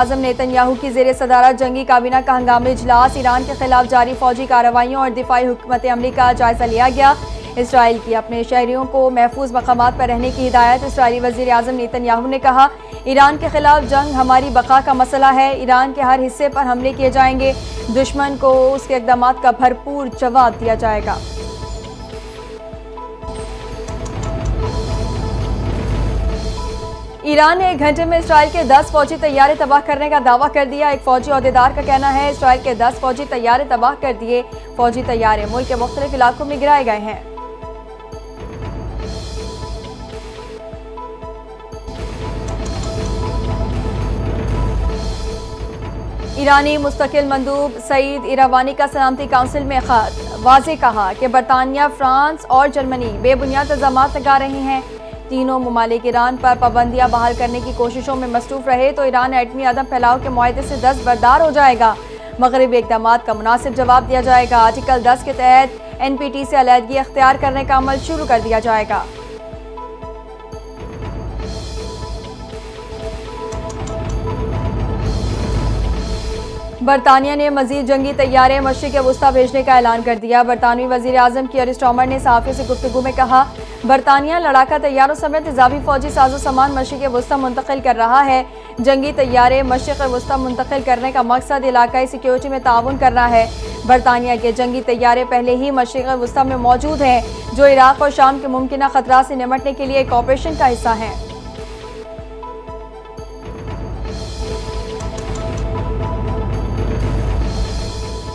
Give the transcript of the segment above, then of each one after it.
आज़म Netanyahu की ज़ेरे सदारत जंगी काबीना का हंगामी इजलास। ईरान के खिलाफ जारी फौजी कार्रवाइयों और दिफाई हुकूमत अमली का जायजा लिया गया। इसराइल की अपने शहरियों को महफूज मकामात पर रहने की हिदायत। इसराइली वज़ीर आज़म नेतन्याहू ने कहा, ईरान के खिलाफ जंग हमारी बका का मसला है। ईरान के हर हिस्से पर हमले किए जाएंगे। दुश्मन को उसके इक़दामात का भरपूर जवाब दिया जाएगा। ईरान ने 1 घंटे में इसराइल के 10 फौजी तैयारे तबाह करने का दावा कर दिया। एक फौजी अहदेदार का कहना है, इसराइल के 10 फौजी तैयारे तबाह कर दिए। फौजी तैयारे मुल्क के मुख्तलिफ इलाकों में गिराए गए हैं। ईरानी मुस्तकिल मंदूब सईद इरावानी का सलामती काउंसिल में खत। वाज़े कहा कि बरतानिया, फ्रांस और जर्मनी बेबुनियाद इल्ज़ामात लगा रहे हैं। तीनों ममालिक ईरान पर पाबंदियां बहाल करने की कोशिशों में मसरूफ रहे तो ईरान एटमी अदम फैलाव के मुआहदे से दस्तबरदार हो जाएगा। मगरबी इक़दामात का मुनासिब जवाब दिया जाएगा। आर्टिकल 10 के तहत NPT से अलहदगी अख्तियार करने का अमल शुरू कर दिया जाएगा। बरतानिया ने मजीद जंगी तैयारे मशरिक़ वुस्ता भेजने का ऐलान कर दिया। बरतानवी वज़ीर आज़म कीयर स्टार्मर ने सहाफ़ियों से गुफ्तगू में कहा, बरतानिया लड़ाका तैयारों समेत इजाफी फौजी साजो सामान मशरिक़ वुस्ता मुंतकिल कर रहा है। जंगी तैयारे मशरिक़ वुस्ता मुंतकिल करने का मकसद इलाकाई सिक्योरिटी में ताउन करना है। बरतानिया के जंगी तैयारे पहले ही मशरिक़ वुस्ता में मौजूद हैं, जो इराक़ और शाम के मुमकिन खतरा से निमटने के लिए एक ऑपरेशन का हिस्सा हैं।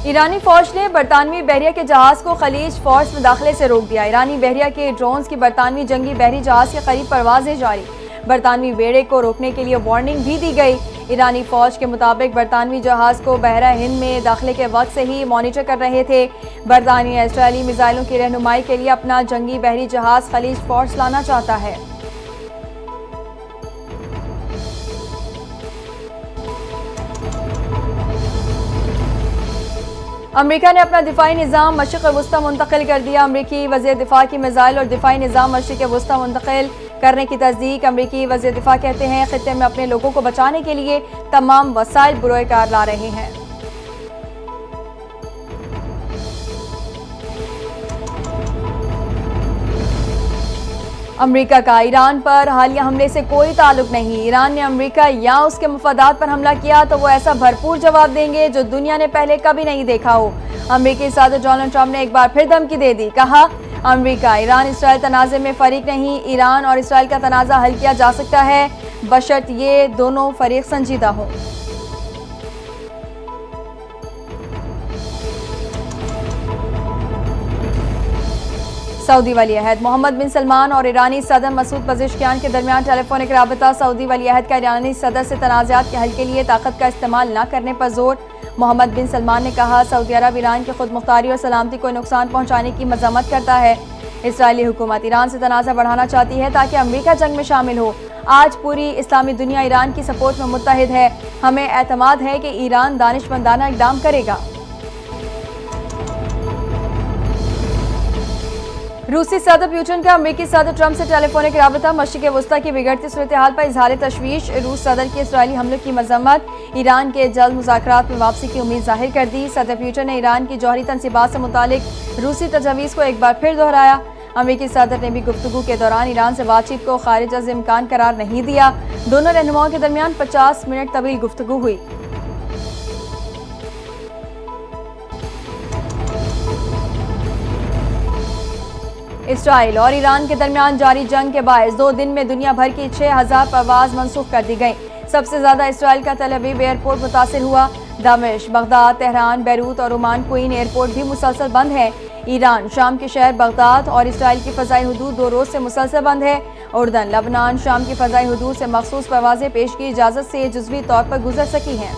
ईरानी फौज ने बरतानवी बहरिया के जहाज को खलीज फोर्स में दाखिले से रोक दिया। ईरानी बहरिया के ड्रोन्स की बरतानवी जंगी बहरी जहाज के करीब परवाजें जारी। बरतानवी बेड़े को रोकने के लिए वार्निंग भी दी गई। ईरानी फौज के मुताबिक बरतानवी जहाज को बहरा हिंद में दाखिले के वक्त से ही मॉनिटर कर रहे थे। बरतानिया इसराइली मिसाइलों की रहनुमाई के लिए अपना जंगी बहरी जहाज खलीज फोर्स लाना चाहता है। अमेरिका ने अपना दिफाई निज़ाम मशरिक़ वुस्ता मुंतकिल कर दिया। अमरीकी वज़ीर दिफा की मिसाइल और दिफाई निज़ाम मशरिक़ वुस्ता मुंतकिल करने की तस्दीक। अमरीकी वज़ीर दिफा कहते हैं, खित्ते में अपने लोगों को बचाने के लिए तमाम वसाइल बुरोकार ला रहे हैं। अमेरिका का ईरान पर हालिया हमले से कोई ताल्लुक नहीं। ईरान ने अमेरिका या उसके मफादात पर हमला किया तो वो ऐसा भरपूर जवाब देंगे जो दुनिया ने पहले कभी नहीं देखा हो। अमेरिकी सदर डोनाल्ड ट्रंप ने एक बार फिर धमकी दे दी। कहा, अमेरिका ईरान इसराइल तनाज़े में फरीक नहीं। ईरान और इसराइल का तनाज़ा हल किया जा सकता है बशर्त ये दोनों फरीक संजीदा हों। सऊदी वली अहद मोहम्मद बिन सलमान और ईरानी सदर मसूद पज़ेश्कियान के दरमियान टेलीफोनिक राबता। सऊदी वली अहद का ईरानी सदर से तनाज़ात के हल के लिए ताकत का इस्तेमाल न करने पर जोर। मोहम्मद बिन सलमान ने कहा, सऊदी अरब ईरान की खुद मुख्तारी और सलामती को नुकसान पहुँचाने की मज़म्मत करता है। इसराइली हुकूमत ईरान से तनाज़ा बढ़ाना चाहती है ताकि अमेरिका जंग में शामिल हो। आज पूरी इस्लामी दुनिया ईरान की सपोर्ट में मुत्तहिद है। हमें एतमाद है कि ईरान दानिशमंदाना इक़दाम करेगा। रूसी सदर पुतिन का अमेरिकी सदर ट्रंप से टेलीफोनिक राबता। मशरिक़ वुस्ता की बिगड़ती सूरत हाल पर इजहार तशवीश। रूस सदर के इसराइली हमलों की मजम्मत। ईरान के जल्द मुज़ाकरात में वापसी की उम्मीद जाहिर कर दी। सदर पुतिन ने ईरान की जौहरी तनसीबात से मुतालिक रूसी तजवीज़ को एक बार फिर दोहराया। अमेरिकी सदर ने भी गुफ्तगू के दौरान ईरान से बातचीत को खारिज अज़ इम्कान करार नहीं दिया। दोनों रहनुमाओं के दरमियान 50 मिनट तवील गुफ्तगू हुई। इसराइल और ईरान के दरमियान जारी जंग के बायस 2 दिन में दुनिया भर की 6000 परवाज मनसूख कर दी गई। सबसे ज्यादा इसराइल का तेल अवीव एयरपोर्ट मुतासिर हुआ। दमिश्क, बगदाद, तेहरान, बैरूत और ओमान क्वीन एयरपोर्ट भी मुसलसल बंद है। ईरान, शाम के शहर बगदाद और इसराइल की फ़ज़ाई हदूद 2 रोज़ से मुसलसल बंद है। उर्दन, लबनान, शाम की फ़ज़ाई हदूद से मखसूस परवाजें पेश की इजाज़त से जुज़वी तौर पर गुजर सकी हैं।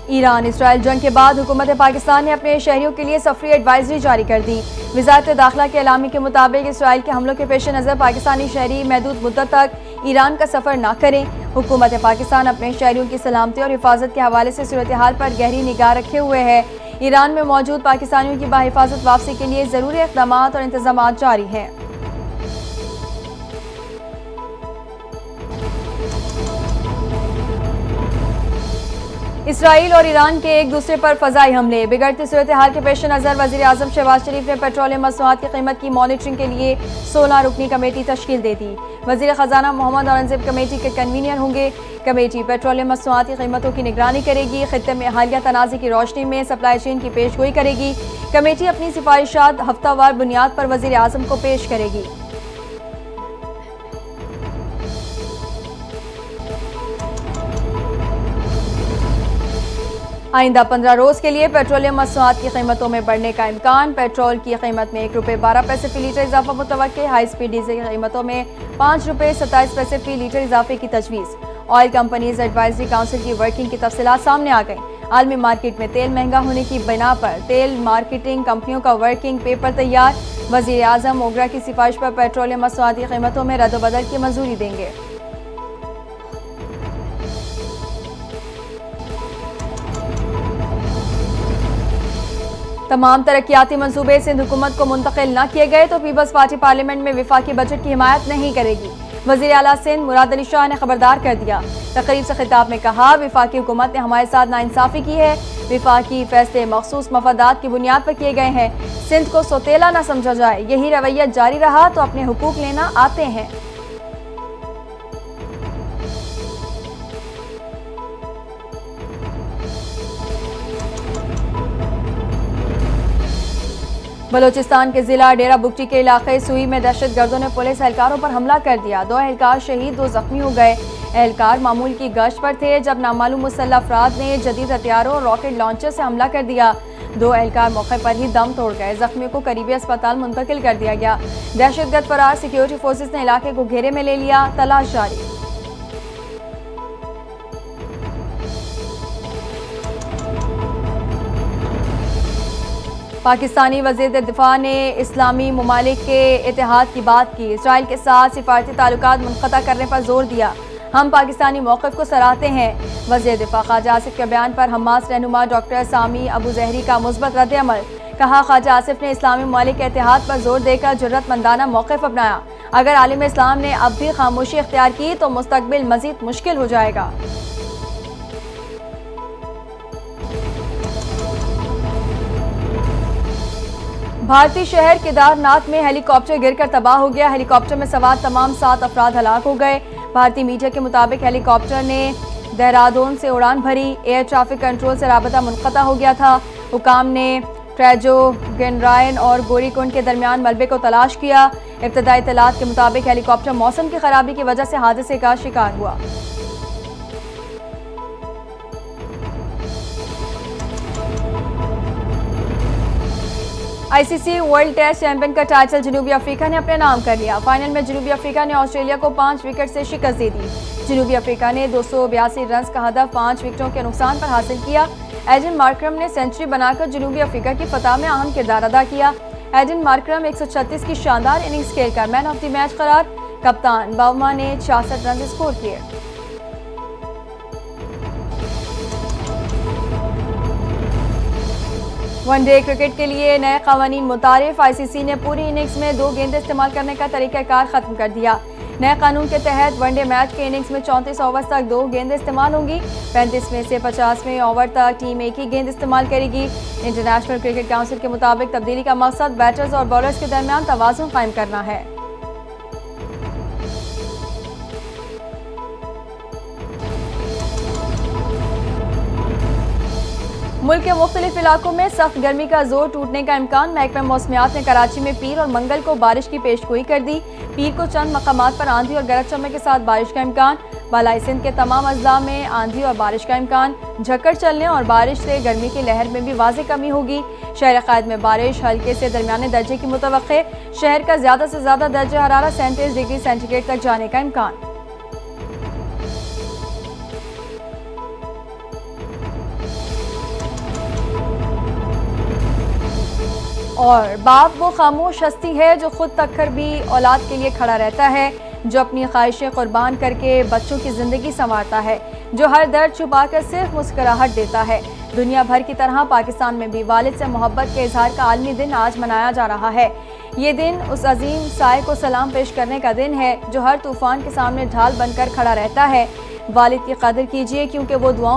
ईरान इसराइल जंग के बाद हुकूमत पाकिस्तान ने अपने शहरियों के लिए सफरी एडवाइजरी जारी कर दी। वज़ारत दाखिला के एलामी के मुताबिक इसराइल के हमलों के पेश नज़र पाकिस्तानी शहरी महदूद मुद्दत तक ईरान का सफ़र न करें। हुकूमत पाकिस्तान अपने शहरियों की सलामती और हिफाजत के हवाले से सूरत हाल पर गहरी निगाह रखे हुए है। ईरान में मौजूद पाकिस्तानियों की बाहिफाजत वापसी के लिए जरूरी इक़दाम और इंतजाम जारी हैं। इसराइल और ईरान के एक दूसरे पर फजाई हमले। बिगड़ती सूरत हाल के पेश नज़र वज़ीर आज़म शहबाज शरीफ ने पेट्रोलियम मसनूआत की कीमत की मॉनिटरिंग के लिए 16 रुकनी कमेटी तश्कील दे दी। वज़ीर ख़जाना मोहम्मद औरंगज़ेब कमेटी के कन्वीनर होंगे। कमेटी पेट्रोलियम मसनूआत की कीमतों की निगरानी करेगी, खित्ते में हालिया तनाज़े की रोशनी में सप्लाई चेन की पेशगोई करेगी। कमेटी अपनी सिफारिशात हफ्तावार बुनियाद पर वज़ीर आज़म को पेश करेगी। आइंदा 15 रोज के लिए पेट्रोलियम मसनूआत की कीमतों में बढ़ने का इम्कान। पेट्रोल की कीमत में ₹1.12 फी लीटर इजाफा मुतवक्के। हाई स्पीड डीजल की कीमतों में ₹5.27 फी लीटर इजाफे की तजवीज़। ऑयल कंपनीज एडवाइजरी काउंसिल की वर्किंग की तफसीलात सामने आ गई। आलमी मार्केट में तेल महंगा होने की बिना पर तेल मार्केटिंग कंपनियों का वर्किंग पेपर तैयार। वज़ीर आज़म ओगरा की सिफारिश पर पेट्रोलियम मसनूआत की कीमतों में रद्द-बदल की मंजूरी देंगे। तमाम तरक्याती मंसूबे सिंध हुकूमत को मुंतकिल न किए गए तो पीपल्स पार्टी पार्लियामेंट में विफाकी बजट की हिमायत नहीं करेगी। वज़ीर आला सिंध मुराद अली शाह ने खबरदार कर दिया। तकरीब से खिताब में कहा, विफाकी हुकूमत ने हमारे साथ नाइंसाफी की है। विफाकी फैसले मखसूस मफादात की बुनियाद पर किए गए हैं। सिंध को सोतेला न समझा जाए। यही रवैया जारी रहा तो अपने हुकूक लेना आते हैं। बलोचिस्तान के जिला डेरा बुगटी के इलाके सुई में दहशतगर्दों ने पुलिस एहलकारों पर हमला कर दिया। 2 एहलकार शहीद, 2 जख्मी हो गए। एहलकार मामूल की गश्त पर थे जब नामालूम मुसल्लह अफराद ने जदीद हथियारों और रॉकेट लॉन्चर से हमला कर दिया। 2 एहलकार मौके पर ही दम तोड़ गए। जख्मियों को करीबी अस्पताल मुंतकिल कर दिया गया। दहशतगर्द फरार। सिक्योरिटी फोर्सेज ने इलाके को घेरे में ले लिया। तलाश जारी। पाकिस्तानी वज़ीर दिफा ने इस्लामी ममालिक के इत्तेहाद की बात की। इसराइल के साथ सिफारती ताल्लुकात मुनक़ता करने पर जोर दिया। हम पाकिस्तानी मौक़िफ़ को सराहते हैं। वज़ीर दिफा ख्वाजा आसिफ के बयान पर हमास रहनुमा डॉक्टर सामी अबू ज़हरी का मुस्बत रद्द-ए-अमल। कहा, ख्वाजा आसिफ ने इस्लामी ममालिक के इत्तेहाद पर जोर देकर जुर्रतमंदाना मौक़िफ़ अपनाया। अगर आलिम इस्लाम ने अब भी खामोशी इख्तियार की तो मुस्तक़बिल मज़ीद मुश्किल हो जाएगा। भारतीय शहर केदारनाथ में हेलीकॉप्टर गिरकर तबाह हो गया। हेलीकॉप्टर में सवार तमाम 7 अफराद हलाक हो गए। भारतीय मीडिया के मुताबिक हेलीकॉप्टर ने देहरादून से उड़ान भरी। एयर ट्रैफिक कंट्रोल से राबता मुनक़ता हो गया था। हुकाम ने ट्रेजो, गनरायन और गोरीकुंड के दरमियान मलबे को तलाश किया। इब्तदाई इत्तलात के मुताबिक हेलीकॉप्टर मौसम की खराबी की वजह से हादसे का शिकार हुआ। आईसीसी वर्ल्ड टेस्ट चैंपियन का टाइटल जनूबी अफ्रीका ने अपने नाम कर लिया। फाइनल में जनूबी अफ्रीका ने ऑस्ट्रेलिया को 5 विकेट से शिकस्त दे दी। जनूबी अफ्रीका ने 282 रन का हदफ 5 विकेटों के नुकसान पर हासिल किया। एडन मार्करम ने सेंचुरी बनाकर जनूबी अफ्रीका की फतह में अहम किरदार अदा किया। एडन मार्करम 136 की शानदार इनिंग्स खेलकर मैन ऑफ द मैच करार। कप्तान बाउमा ने 66 रन स्कोर किए। वनडे क्रिकेट के लिए नए कवानीन मुतारिफ। आईसीसी ने पूरी इनिंग्स में 2 गेंदें इस्तेमाल करने का तरीक़ाकार खत्म कर दिया। नए कानून के तहत वनडे मैच के इनिंग्स में 34 ओवर्स तक 2 गेंदें इस्तेमाल होंगी। 35 में से 50वें ओवर तक टीम एक ही गेंद इस्तेमाल करेगी। इंटरनेशनल क्रिकेट काउंसिल के मुताबिक तब्दीली का मकसद बैटर्स और बॉलर्स के दरमियान तवाज़ुन कायम करना है। मुल्क के मुख्तलिफ इलाकों में सख्त गर्मी का जोर टूटने का इम्कान। महकमा मौसमियात ने कराची में पीर और मंगल को बारिश की पेशगोई कर दी। पीर को चंद मकामात पर आंधी और गरज चमक के साथ बारिश का इम्कान। बालाई सिंध के तमाम अजला में आंधी और बारिश का इम्कान। झक्कड़ चलने और बारिश से गर्मी की लहर में भी वाज़ेह कमी होगी। शहर क़ायद में बारिश हल्के से दरमियाने दर्जे की मुतवक्के। शहर का ज़्यादा से ज़्यादा दर्जा हरारत 37 डिग्री सेंटीग्रेड तक जाने का इम्कान। और बाप वो खामोश हस्ती है जो खुद तक कर भी औलाद के लिए खड़ा रहता है, जो अपनी ख्वाहिशें कुर्बान करके बच्चों की ज़िंदगी संवारता है। जो हर दर्द छुपाकर सिर्फ मुस्कुराहट देता है। दुनिया भर की तरह पाकिस्तान में भी वालिद से मोहब्बत के इजहार का आलमी दिन आज मनाया जा रहा है। ये दिन उस अजीम साए को सलाम पेश करने का दिन है जो हर तूफान के सामने ढाल बनकर खड़ा रहता है। वालिद की कदर कीजिए क्योंकि वो दुआओं